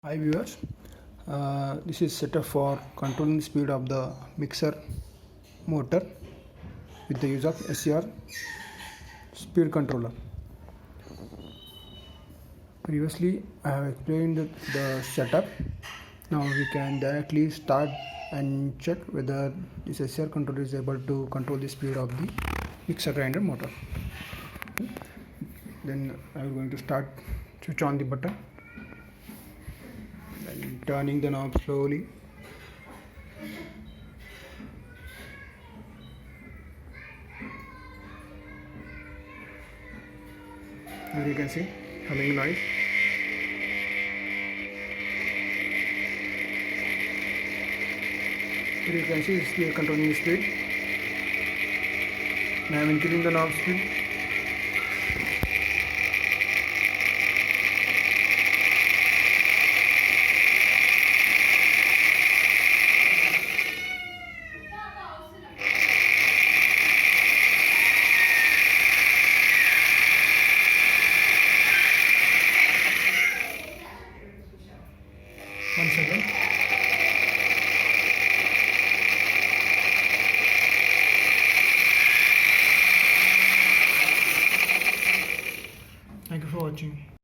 Hi viewers, this is setup for controlling the speed of the mixer motor with the use of SCR speed controller. Previously I have explained the setup. Now we can directly start and check whether this SCR controller is able to control the speed of the mixer grinder motor. Then I am going to switch on the button and turning the knob slowly. As you can see, humming noise. Here you can see we are controlling the speed. Now I am increasing the knob speed. One second.